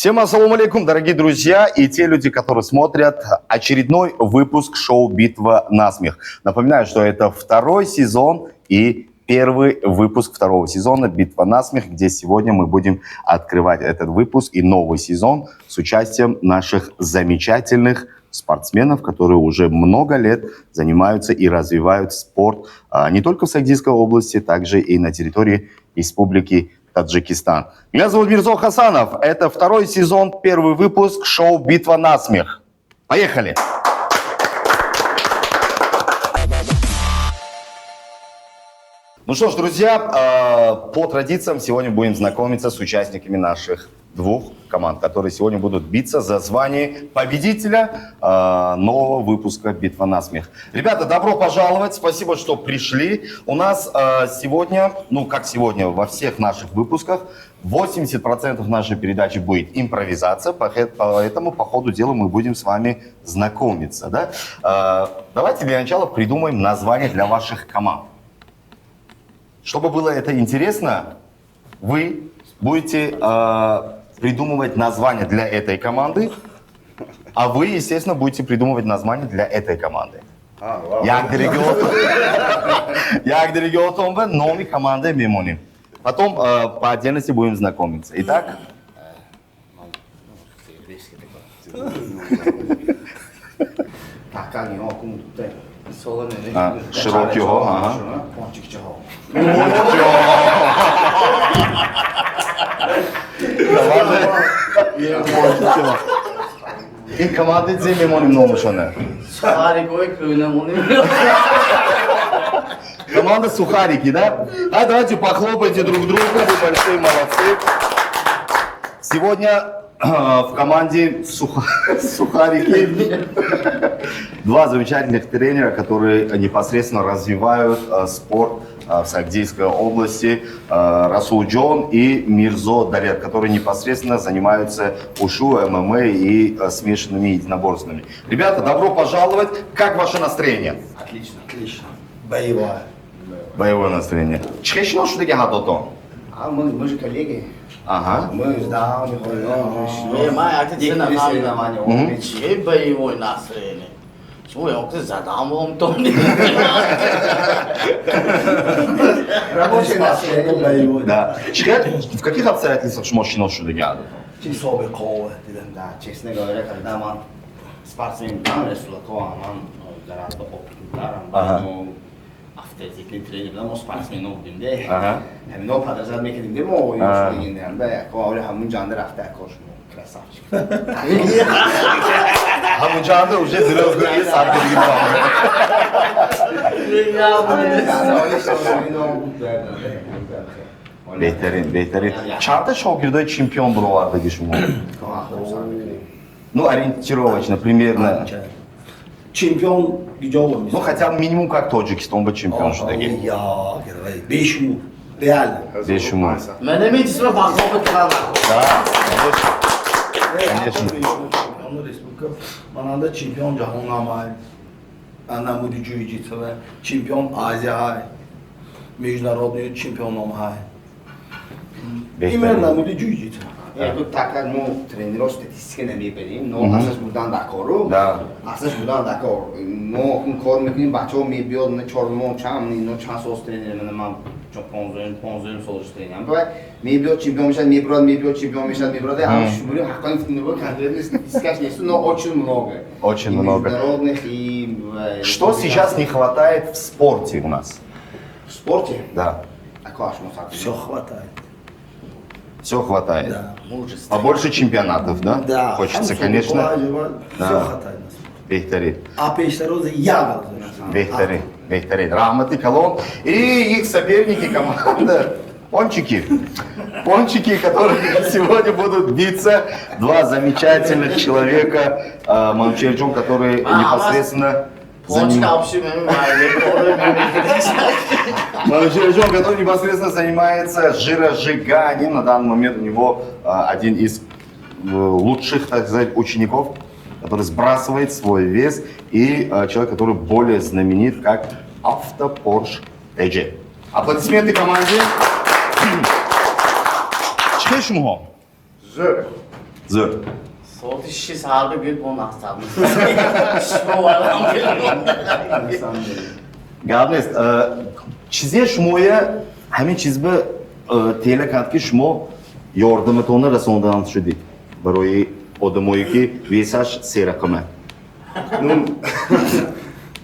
Всем ассаламу алейкум, дорогие друзья и те люди, которые смотрят очередной выпуск шоу «Битва на смех». Напоминаю, что это второй сезон и первый выпуск второго сезона «Битва на смех», где сегодня мы будем открывать этот выпуск и новый сезон с участием наших замечательных спортсменов, которые уже много лет занимаются и развивают спорт не только в Сагдийской области, также и на территории Республики Таджикистан. Меня зовут Мирзо Хасанов. Это второй сезон, первый выпуск шоу «Битва на смех». Поехали! Ну что ж, друзья, по традициям сегодня будем знакомиться с участниками наших двух команд, которые сегодня будут биться за звание победителя нового выпуска «Битва на смех». Ребята, добро пожаловать, спасибо, что пришли. У нас сегодня, как сегодня во всех наших выпусках, 80% нашей передачи будет импровизация, поэтому по ходу дела мы будем с вами знакомиться. Да? Давайте для начала придумаем название для ваших команд. Чтобы было это интересно, вы будете придумывать название для этой команды, а вы, естественно, будете придумывать название для этой команды. Ягдери Геотомбе, новой командой Мемони. Потом по отдельности будем знакомиться. Итак? Широкий хо, ага. И команды где Мемони номушаны? Команда Сухарики, да? А давайте похлопайте друг другу, вы большие молодцы. Сегодня в команде Сухарики два замечательных тренера, которые непосредственно развивают спорт в Сагдийской области. Расул Джон и Мирзо Дарет, которые непосредственно занимаются ушу, ММА и смешанными единоборствами. Ребята, добро пожаловать. Как ваше настроение? Отлично, отлично. Боевое. Боевое настроение. Чехично, что такое хатото? Мы же коллеги. Ага. Мы да, боевой настроение. Чего я задам вам то? Рабочее настроение боевое. Да. В каких обстоятельствах мужчина что такое? Часовикова. Да, честно говоря, когда мы спортсмен там результат, гораздо опытный, авторитетный тренер, но спортсмен будем, да. Но подразумевает, мы хотим демо, и что не делаем, да. Кого мы жанр автокош, красавчик. Хамуджанда уже дырогой саргали вам. Бейтерин. Чарта шогирдой чемпион булалар деги шумо? Ориентировочно, примерно. Чемпион Гиджова. Хотя бы минимум как Таджикистан бы чемпион что таки. Бешему. Реально. Бешему. Мен имеете себе возможность тренера. Да, конечно. Чемпион республика. Мананда чемпион Джахангамай. Анамуди джиу-джитсу. Чемпион Азия. Международный чемпион Хай. Именно Намуди джиу-джитсу. Тут так как тренеров статистики не берем, но асас будан дакору. Да. Асас будан дакор. Но кор мекуним бачо мебиод на чормон чам, но часос тренер мам понзен солж тренер. Амбай мебиод чемпион мешает, а шубури хакан футбол конкретно статистика нету, но очень много. Очень много. Международных и Что сейчас не хватает в спорте у нас? в спорте? Да. Все хватает. Все хватает. Да. Мужество. Побольше чемпионатов, да? Да. Хочется, конечно. Все хватает. Бехтери. А Пейшерозы я Бехтери. Рахматы, Колон. И их соперники, команда Пончики. Пончики, которые сегодня будут биться. Два замечательных человека. Мамчельджон, которые непосредственно... Мамчельджон, который непосредственно занимается жиросжиганием. На данный момент у него один из лучших, так сказать, учеников, который сбрасывает свой вес, и человек, который более знаменит как Автопорш TG. Аплодисменты команде. Чхешмухо. Zo'r. Soat 2 saat bir gün bunu astardım. Şu var lan. Gavnes, chizish shmoya hamin chizbi telekantki shmo yordamtoni rasondan shudi. Барои одамое ки весаш се рақама. Ну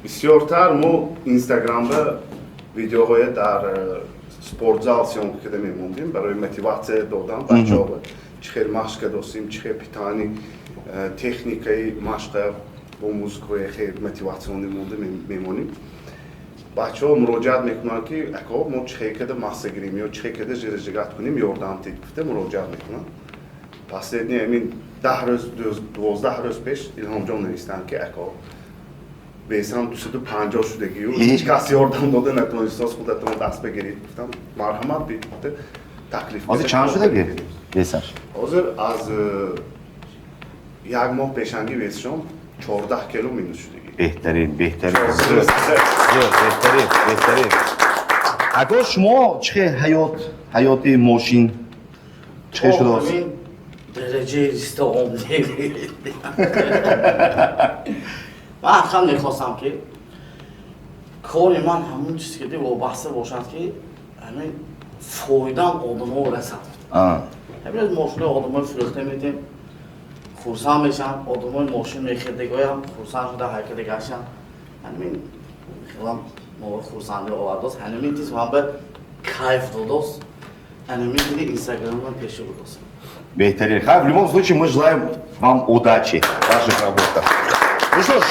бисёртар мо инстаграмда видеоҳое дар спортзал сёмка карда мемондем барои мотиватсия додан бачаҳоро чӣ хел машқа достем чӣ хел питани техникаи машқа бо музикаҳои хел мотиватсионӣ монда мемонем бачаҳо муроҷиат мекунанд ки ако мо чӣ хел карда масса гирем ё чӣ хел карда жирижигат кунем ёрдам тед гуфта муроҷиат мекунанд последний амин 10 рӯз 12 рӯз пеш илҳомҷон навистанд ки ако бесам 250 шудагию ҳеҷ кас ёрдам дода натавонист худатон даст бигиред гуфтам марҳамат бигуфта таклиф Ҳозир чанд шудаги весаш? ҳозир аз як моҳ пешанги весшам 14 кило минус шудаги. Беҳтарин. Zo'r, беҳтарин. Ако шумо чӣ хел ҳаёти мошин чӣ хел шудааст? Derece liste 10 değil. Ben هم میخواستم که کار من همون چیزی که وابسته باشد که همین فایدم آدم‌ها رسد. همین ماشین آدم‌ها فروخته میدیم خرسند میشن آدم‌های ماشین میخریدگایم خرسند شده حرکت گشتن همین خیلی ما خرسنده آورداست همین چیز هم به کیف داداست همین دیگه اینستاگرام من پیش برداست. Беҳтарин. Хай, в любом случае, мы желаем вам удачи в ваших работах. Ну что ж,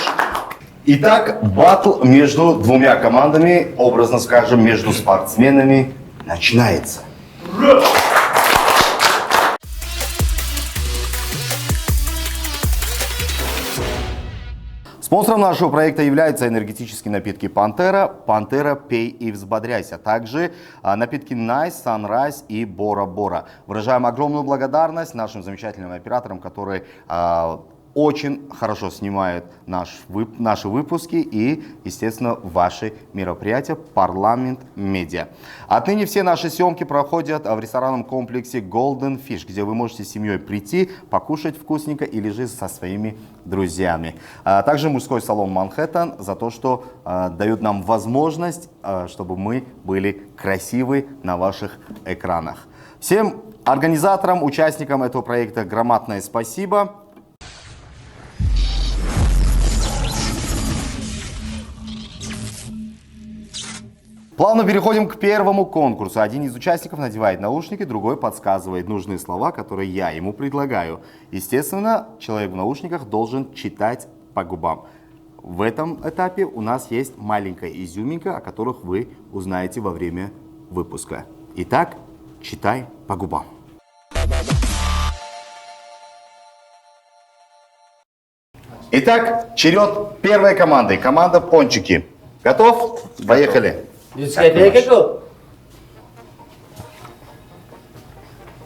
итак, баттл между двумя командами, образно скажем, между спортсменами, начинается. Спонсором нашего проекта являются энергетические напитки «Пантера», «Пантера, пей и взбодряйся». Также напитки «Найс», «Санрайз» и «Бора-Бора». Выражаем огромную благодарность нашим замечательным операторам, которые очень хорошо снимают наши выпуски и, естественно, ваши мероприятия «Парламент Медиа». Отныне все наши съемки проходят в ресторанном комплексе Golden Fish, где вы можете с семьей прийти, покушать вкусненько или же со своими друзьями. Также мужской салон «Манхэттен» за то, что дают нам возможность, чтобы мы были красивы на ваших экранах. Всем организаторам, участникам этого проекта громадное спасибо. Плавно переходим к первому конкурсу. Один из участников надевает наушники, другой подсказывает нужные слова, которые я ему предлагаю. Естественно, человек в наушниках должен читать по губам. В этом этапе у нас есть маленькая изюминка, о которых вы узнаете во время выпуска. Итак, читай по губам. Итак, черед первой команды. Команда «Пончики». Готов? Поехали.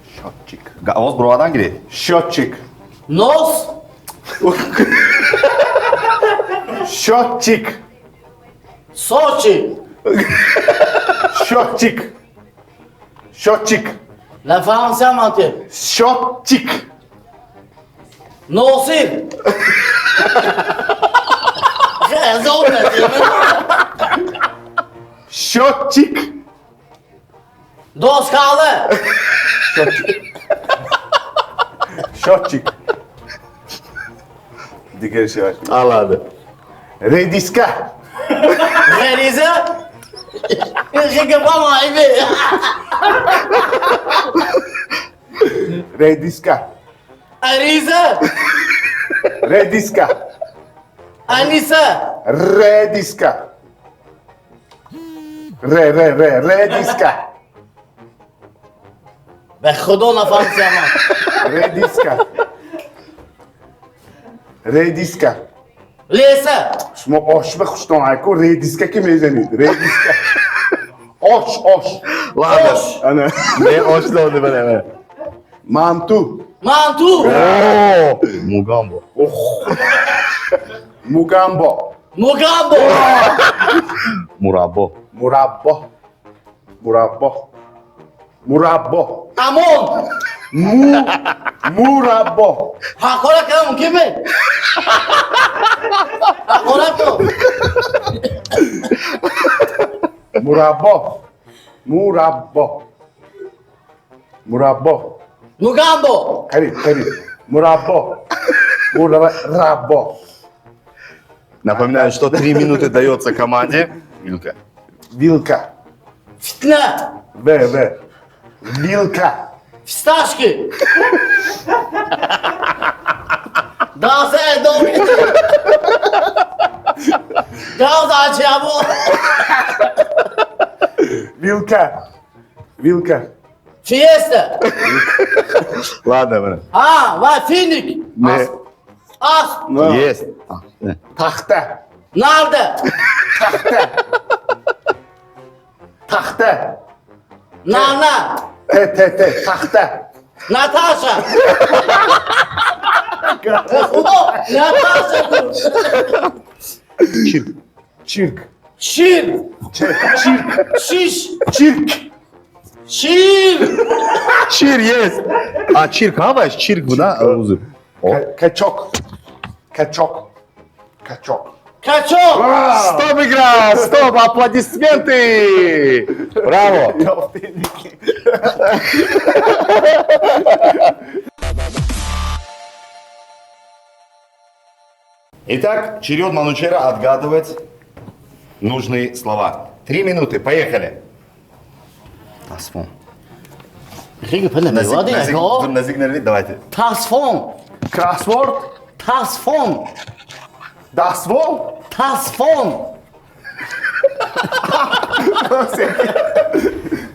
Счетчик. Ağız buradan giriyor. Счетчик. Нос, Счетчик. Сочи, Счетчик. Счетчик. La Francia Mante, Счетчик. Nosir. Zor ne diyor? Счетчик. Doskalı, Счетчик. Diğer şey var. Al abi. Rediska. Gerize. Şaka abi. Rediska. Arize, Rediska. Anise, Rediska. Rediska. به خدا نفهمیدم. Rediska. Rediska. لیسه، شما آش به خوشتون هایکو ریدیسکا که میزنید ریدیسکا آش Ладно. انا Ne hoş oldu böyle. مانتو مانتو، Mugambo. موگامبا موگامبو، Murabbo. مربا مربا مربا امون، Murabbo. Haqorat qilgan mumkinmi? Haqorat bu. Murabbo. Murabbo. Murabbo. Mugambo. Qarib, qarib. Murabbo. Murabbo. Напоминаю, что 3 минуты дается команде. Вилка. Vilka. Fitna. V. Vilka. Fistashki. Dasa edom. Dasa çabo. Vilka. Vilka. Fiesta. Ладно, брат. Ha, va finik. Ne? As. Есть. Ne? Taxta. Nerede? Taxta. Nana. T. Taxta. Natasha. Natasha. Çirk. Çirk. Şir. Çirk. Şiş. Çirk. Şir. Çir, есть. А, чирк, хаваешь? Чирк, да? Uzun. Kaçok. Kaçok. Kaçok. Kaço. Стоп, игра! Стоп! Аплодисменты! Браво! Итак, черед Манучера отгадывать нужные слова. 3 минуты, поехали. Tasfon. Peki ben ne var ya? Dur nazik nerede? Давайте. Tasfon. Crossword. Tasfon. Dasvol. Tasfon.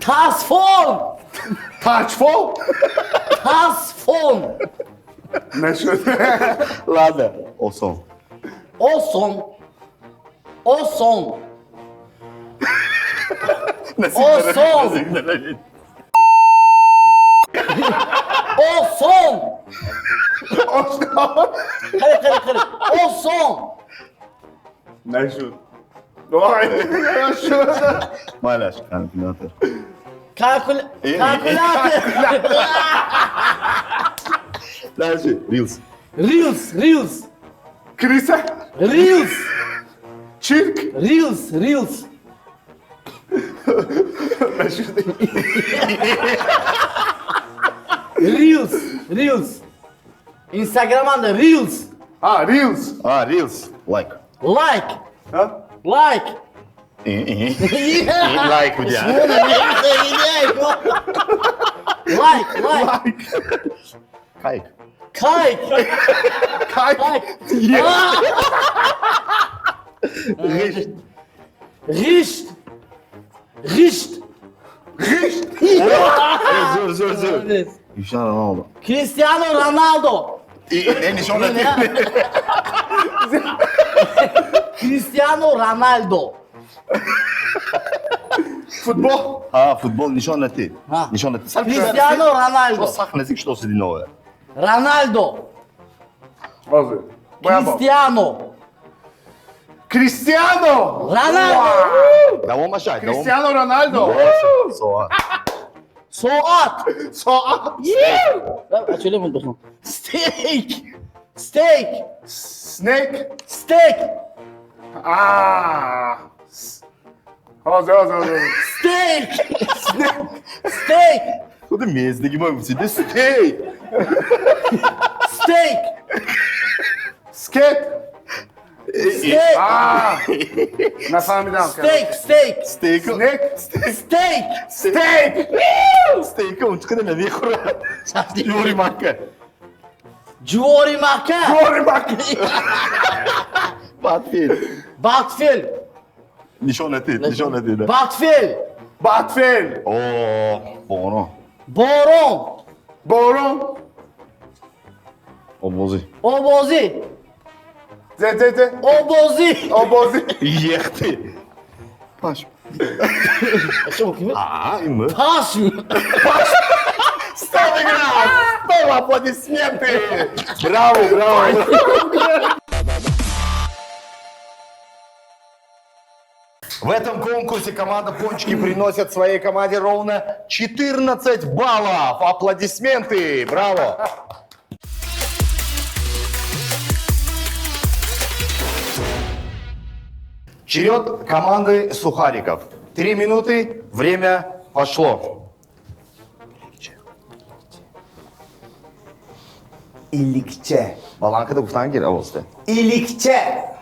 Tasfon. Taçfol. Tasfon. Ne şu? Ладно. O son. O son. O son. Nazik O nerede? son. Nazik nerede? O son. Kare. O son. Ne şu? Vay. Ne şu? Malaş kalkülatör. Kalkülatör. Дальше. Reels. Reels. Krise. Reels. Çirk. Reels. Ne şu? Reels. Instagram'da Reels. Ha, Reels. А, Reels. Like. Like. Ha? Like. Like у тебя. Like. Kayık. Kayık. Kayk. Reşit. Risht. Zor. Cristiano Ronaldo. Cristiano Ronaldo. Nişan atayım. Cristiano Ronaldo. Futbol. А, футбол нишан на ты. А. Нишан на ты. Cristiano Ronaldo. Что сах язык, что сединовое? Ronaldo. Hazır. Bravo. Cristiano. Ronaldo. Давай мashай. Cristiano Ronaldo. Soğan. Soğat. Soğan. Şöyle mi bakın? Steak. Snake. Aa. Hazır. Steak. Куда место гибаем сюда? Стей. Skate. Steak. Aa. Nefahmidan. Steak. Стейк. Steak. Стейк. Он çıkıyor ne vihura. Yuri makka. Juori Maka. Doğru bak. Batfil. Batfil. Nişan atı. Batfil. Batfil. Oo, bono. Boron. Boron. Obozi. Obozi. Zezeze. Obozi. Obozi. Yekti. Paş. Açın bakayım. Aa, mı? Taş mı? Stop игра! Stop аплодисменты! Браво! В этом конкурсе команда Пончики приносит своей команде ровно 14 баллов. Аплодисменты! Браво! Черед команды Сухариков. 3 минуты, время пошло. İlikçe. Balankada kuftan gir avuzda. İlikçe.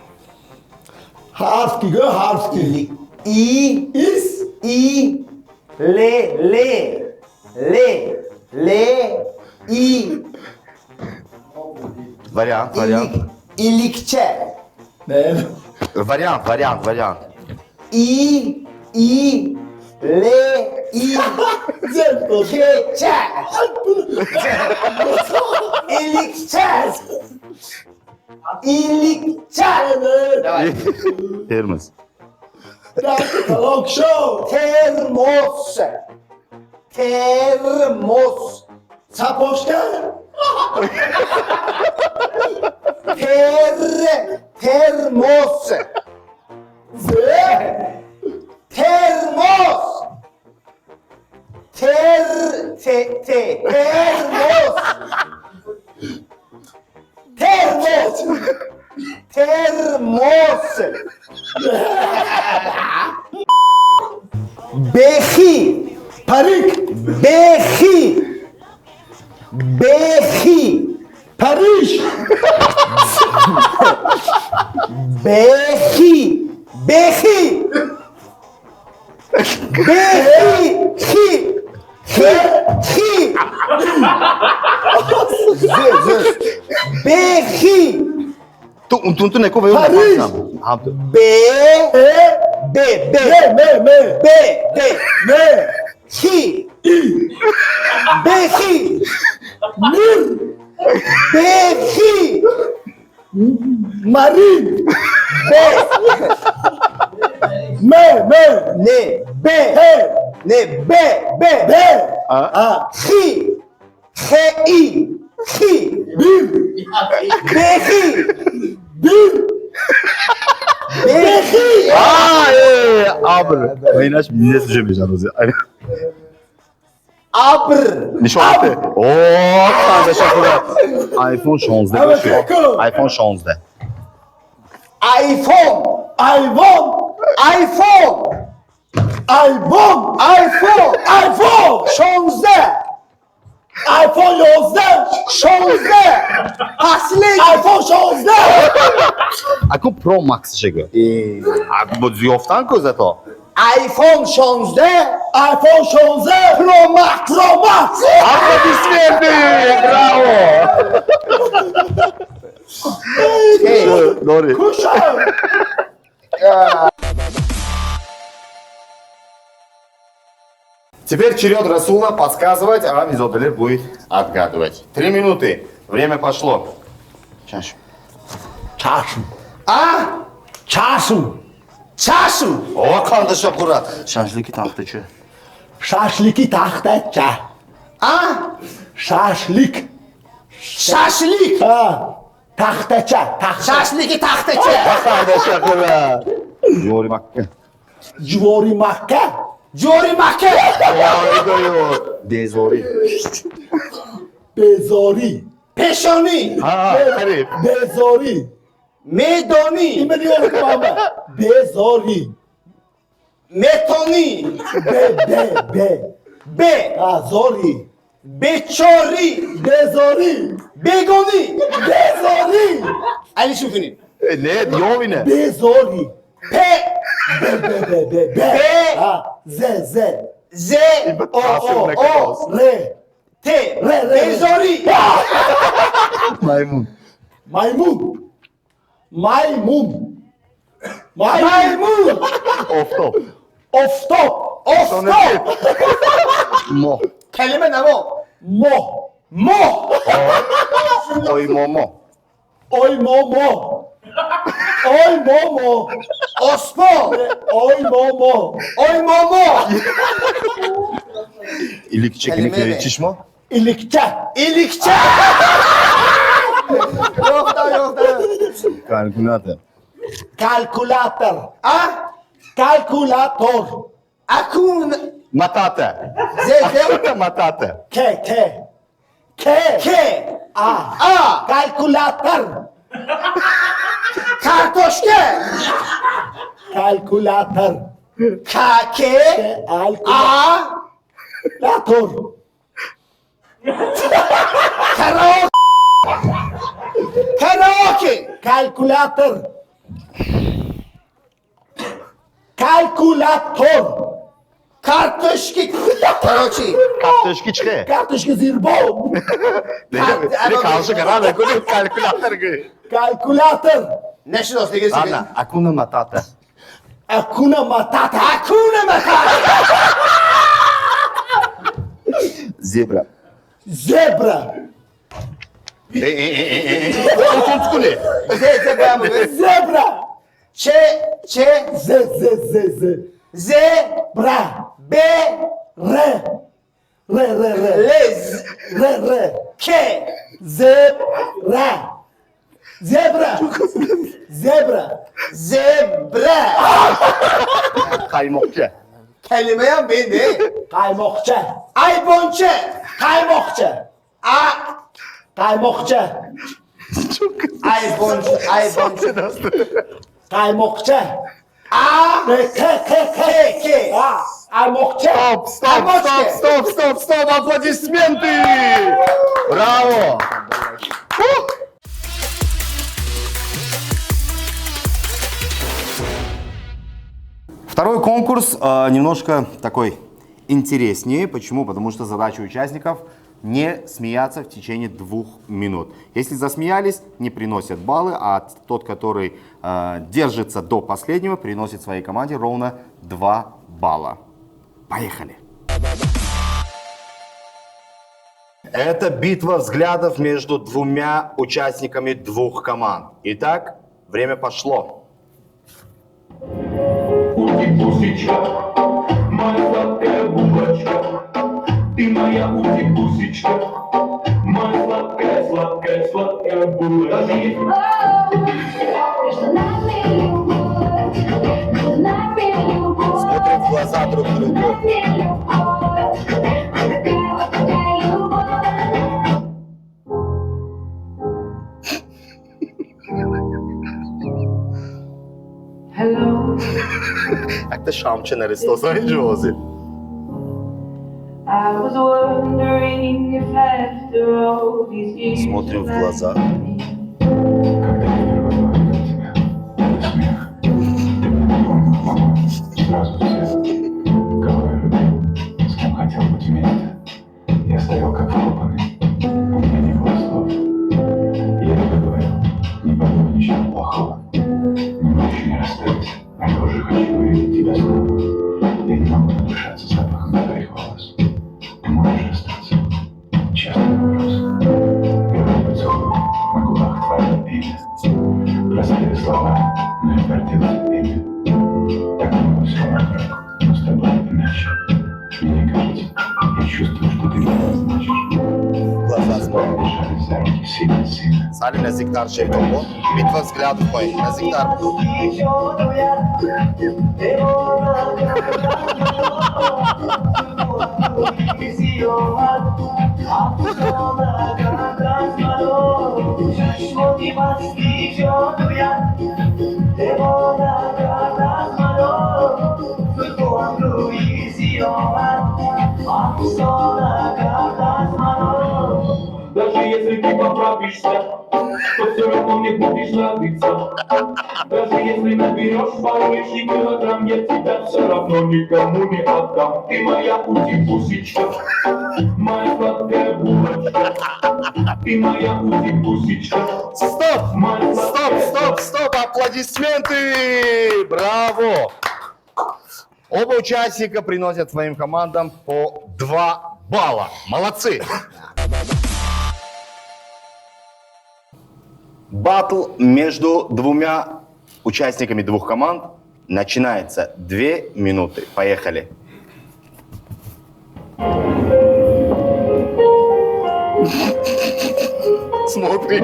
Harf ki gö harf ki. İlik. İ. Le. İ. Variant. İlikçe. Ne? Variant. İ. Le. İ. Keçe. İlikçe. İlikçe. Termos. Talk show. Termos. Sapoşka. Termos. Termos. Termos. Behi. Parik. Behi. Paris. Behi. Tu ne cuvei Paris. Marin. Aber. Meinaš mi ne služuješ Arozi. Abr. Nişanlı. Oo, tane şakada. iPhone 11'de geçiyor. iPhone 11'de. iPhone. Şonze. iPhone 11. Şonze. Haslik. iPhone 11. Ako Pro Max czego? A bo zjoftanko za to. iPhone 11. Pro Max. Aplodismenty! Brawo! Добре. Kuşam. Теперь черед Расула подсказывать, а Мизотелер будет отгадывать. 3 минуты. Время пошло. Чаще. Çarşım. Çarşım. O kardeş akurat. Şansliki tahtıcı. Şaşliki tahtaça. Şaşlık. Tahtaça. Şaşliki tahtaça. Kardeş akurat. Yori makke. Civori makke. Dezori. Bezori. Peşoni. Ha, garip. Bezori. Medoni. İmeniyorum baba. Bezori. Metoni. Be. Zori. Beçori. Bezori. Begoni. Bezori. Ali Şükrü. Ne? Yovine. Bezori. Be. Z. O. Re. Bezori. Maymun. Maymun. Of top. Mo. Kelime ne bu? Mo. Oy momo. Oy momo. Osmo. Oy momo. İlik çekini Kelime mi? çişmo. İlikçe. Yok da. Kalkulator. Kalkülatör. Калькулятор. Акун. Матата. Зе. Матата. К. К. А. Калькулятор. Картошка. Калькулятор. К. А. Калькулятор. Караоке. Караоке. Калькулятор. Калькулятор. Картошки. Короче. Картошкичка. Карточка зирбо. Ne kaldı karar koyuyor kalkülatör gibi. Калькулятор. Ne şu dostu gelsin? Anna, Akuna Matata. Акуна матата. Akuna Matata. Zebra. Зебра. Tutkulu. Ze ben bu. Зебра. Ç. Z. Бра. B. Ре. Lez. Ре. K. Зебра. Зебра. Zebra. Kaymokça. Kelimeyen beni. Каймокча. Aybonçe. Каймокча. A. Каймокча. Aybonçe. Каймокча. A. К. Аймокча. Stop. Аплодисменты. Браво. Второй конкурс немножко такой интереснее. Почему? Потому что задача участников не смеяться в течение 2 минут. Если засмеялись, не приносят баллы, а тот, который держится до последнего, приносит своей команде ровно 2 балла. Поехали! Это битва взглядов между 2 участниками 2 команд. Итак, время пошло. Ути-пусечка, моя сладкая булочка, ты моя ути-пусечка, моя сладкая булочка. Смотрим в глаза друг другу. Hello, Как-то шамче нарисовал, Джози. I was wondering if after all these years Смотрим в глаза. Когда я впервые увидел тебя, это смех. Ты меня напомнил, сразу все, кого я любил, с кем хотел быть вместе. Я стоял как вкопанный, у меня не было слов. Я тебе говорил, не подумай ничего плохого. Но мы еще не расстались, а я уже хочу увидеть тебя снова. Я не могу надышаться запахом твоих волос. Ты можешь остаться? Честный вопрос. Первый поцелуй, на губах твое имя. Простые слова, но я гордился ими. Так много всего вокруг, но с тобой иначе. Мне кажется, я чувствую, что ты для меня значишь. Глаза смотрим. Держались за руки сильно-сильно. Сали Назиктар Шевков. Битва взглядов мой. Назиктар. Даже если ты поправишься, то все равно мне будешь нравиться. Даже если наберешь пару лишних килограмм, я тебя все равно никому не отдам. Ты моя ути-пусечка, моя сладкая булочка. Ты моя ути-пусечка. Стоп! Аплодисменты! Браво! Оба участника приносят своим командам по 2 балла. Молодцы! Баттл между 2 участниками 2 команд начинается. 2 минуты. Поехали. Смотри.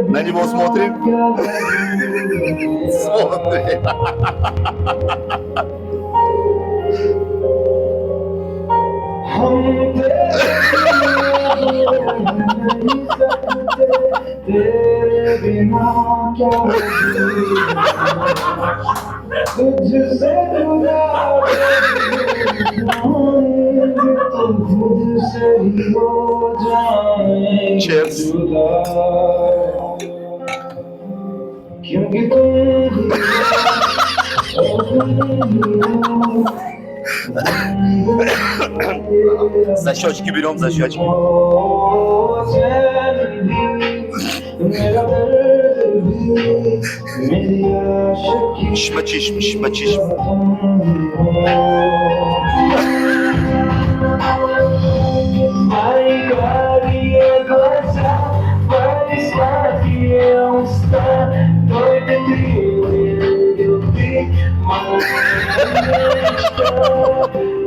На него смотрим. Смотрим. Cheers. क्योंकि तुम За щечки берем, за щечки. Шмачиш, шмачиш.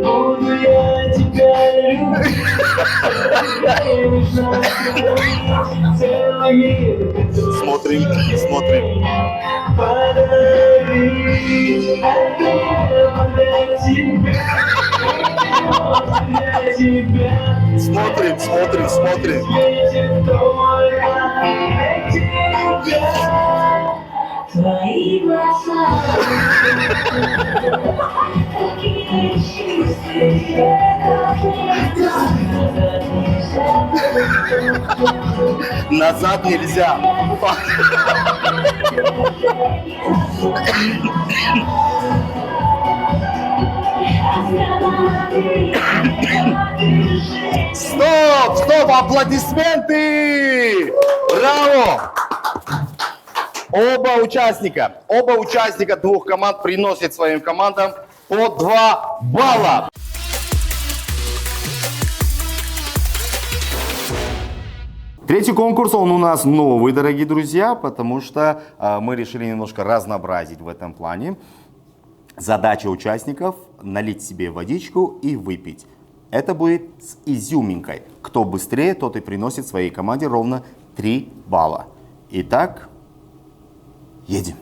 Буду я тебя любить, целый мир. Смотрим, смотрим. Подарить это для тебя. Смотрим, смотрим, смотрим. Светит только для тебя. Твои глаза, такие чистые, как Назад нельзя. Стоп, стоп, аплодисменты! Браво! Оба участника двух команд приносят своим командам по 2 балла. Третий конкурс, он у нас новый, дорогие друзья, потому что мы решили немножко разнообразить в этом плане. Задача участников – налить себе водичку и выпить. Это будет с изюминкой. Кто быстрее, тот и приносит своей команде ровно 3 балла. Итак, едем.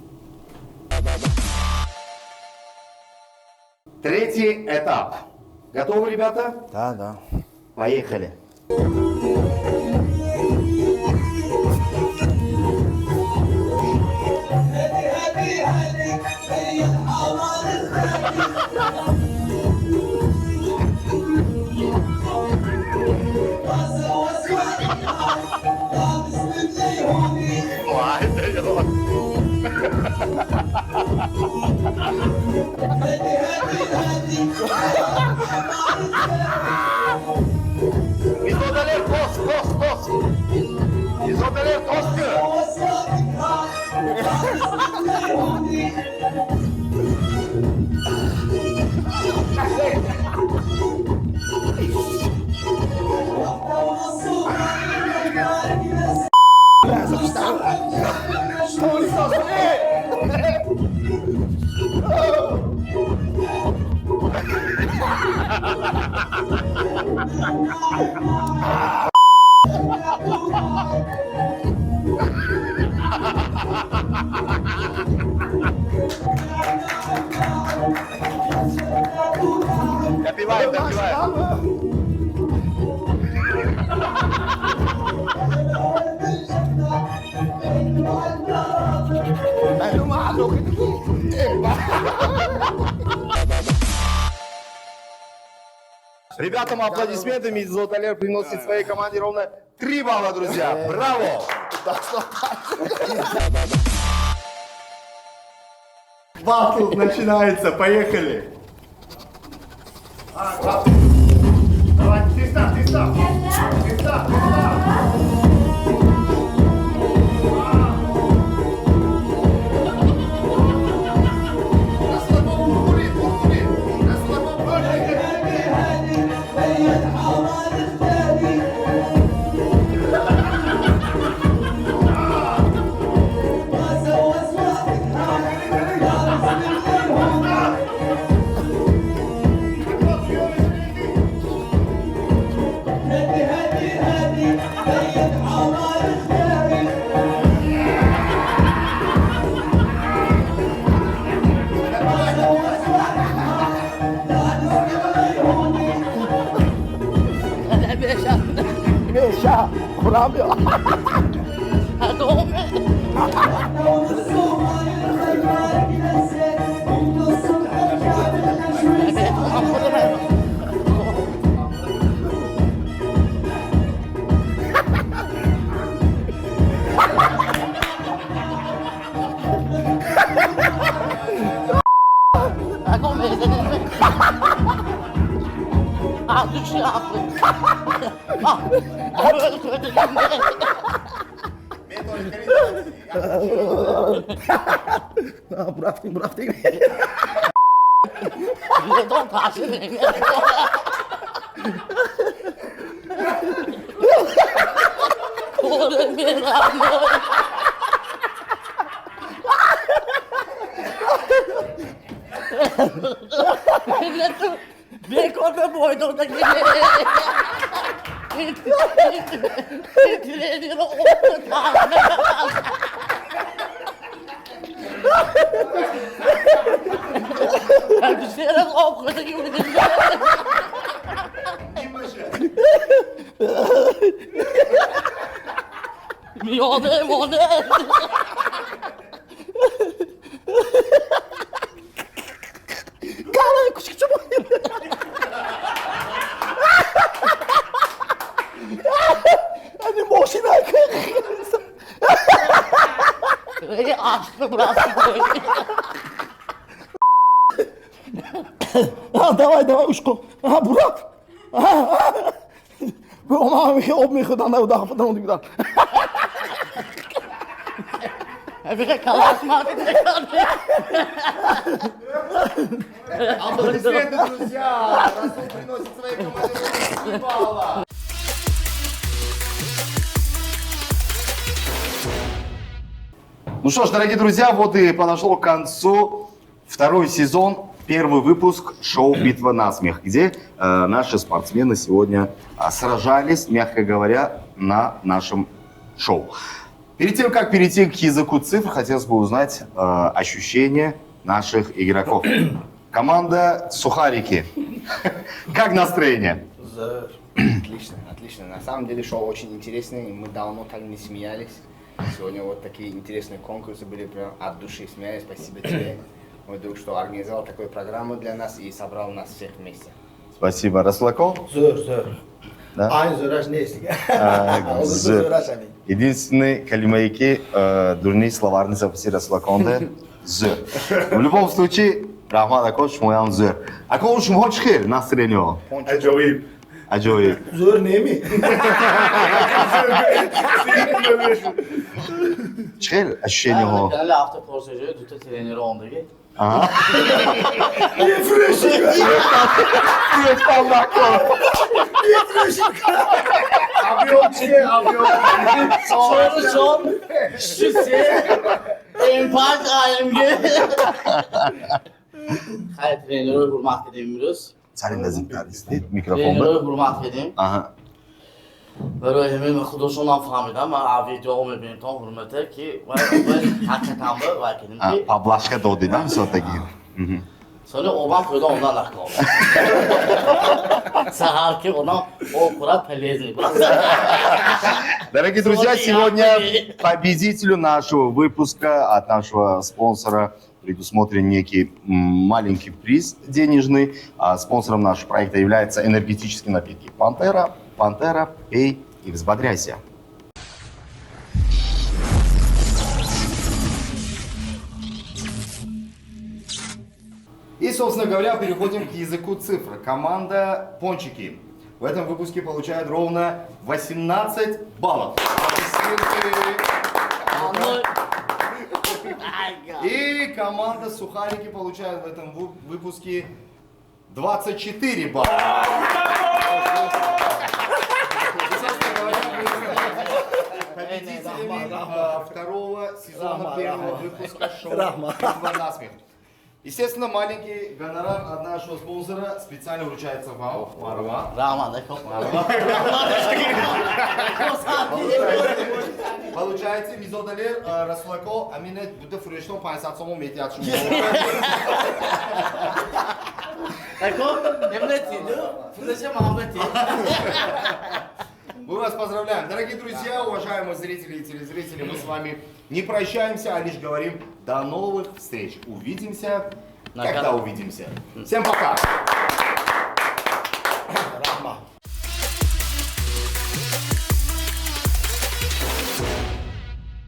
Третий этап. Готовы, ребята? Да, да. Поехали. Izodeler toz, toz, toz. Izodeler toz. Допиваем, допиваем. Ребятам аплодисментами Золотолер приносит своей команде ровно 3 балла, друзья. Браво! Батл начинается, поехали. Давай, ты старт, ты старт. Ты старт, ты старт. Kuramıyor. Bıraktım. Bir korku boydu da geliyor. Titriyor o tane. Ben düşerek okudu gibi dinliyorum. Onu. Kahve küçük çabuk. Hani boşuna Böyle açtı burası böyle. давай, ушко. Бурат. Обмиходан да удафдан удафдан. Bir kalaşmadı. Аплодисменты, друзья! Расул приносит своей команде 3 балла. Ну что ж, дорогие друзья, вот и подошел к концу второй сезон, первый выпуск шоу «Битва на смех», где наши спортсмены сегодня сражались, мягко говоря, на нашем шоу. Перед тем, как перейти к языку цифр, хотелось бы узнать ощущения наших игроков. Команда «Сухарики». Как настроение? Отлично. На самом деле шоу очень интересное, мы давно так не смеялись. Сегодня вот такие интересные конкурсы были, прям от души смеялись. Спасибо тебе, мой друг, что организовал такую программу для нас и собрал нас всех вместе. Спасибо, Расулаков. Zor. Да? Aynı zoraş neyse. З. Единственный калимайки дурни словарный записи Расулаконда З. В любом случае, Рахмат Акош, шмоям З. Акош, шмоч хир, настроение. Acayip. Acayip. Zor ne mi? Чхер, ощущение его. Genelde hafta prosedürü tutu treneri ondaki. Son şüsi empat alemge. Hayır treneri hurmat edemiyoruz. Царин да зинтаристи, Treneri микрофон. hurmat edeyim. Ага. Böyle hemen kuduşundan fahmedi ama abi devam edeyim tam hürmete ki hakikaten bu var ki. Поблажка доди, да, все-таки. Sonra oban koydu ondan aklı oldu. Sahar ki ona o kurat полезный. Дорогие друзья, сегодня победителю нашего выпуска от нашего спонсора предусмотрен некий маленький приз денежный. Спонсором нашего проекта является энергетические напитки Пантера, пей и взбодряйся. И, собственно говоря, переходим к языку цифр. Команда «Пончики» в этом выпуске получает ровно 18 баллов. И команда «Сухарики» получает в этом выпуске 24 балла. Победителями второго сезона первого выпуска шоу «Битва на смех». Естественно, маленький гонорар от нашего спонсора специально вручается вам, Марва. Rahman da çok Получаете мизодалер Расулако, амине буде фрешно 50 сому метиячу. Eko, emret ediyor. Fırlaşı Muhammed'i. Вы вас поздравляем. Дорогие друзья, уважаемые зрители и телезрители, мы с вами не прощаемся, а лишь говорим до новых встреч. Увидимся, когда увидимся. Всем пока!